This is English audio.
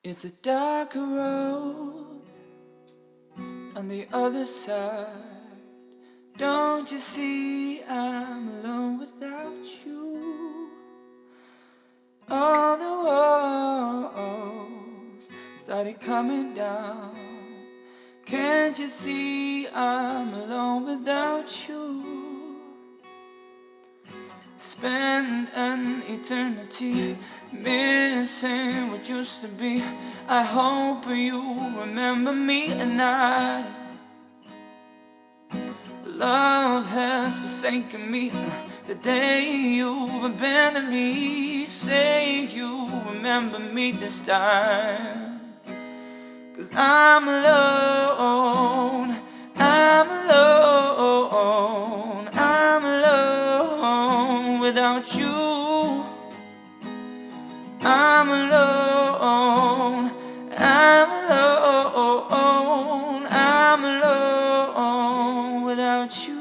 It's a darker road on the other side. Don't you see I'm alone without you? All the walls started coming down. Can't you see I'm alone without you? Spend an eternity missing what used to be. I hope you remember me and love has forsaken me the day you've abandoned me. Say you remember me this time, 'cause I'm alone, I'm alone, I'm alone without you. I'm alone, I'm alone, I'm alone without you.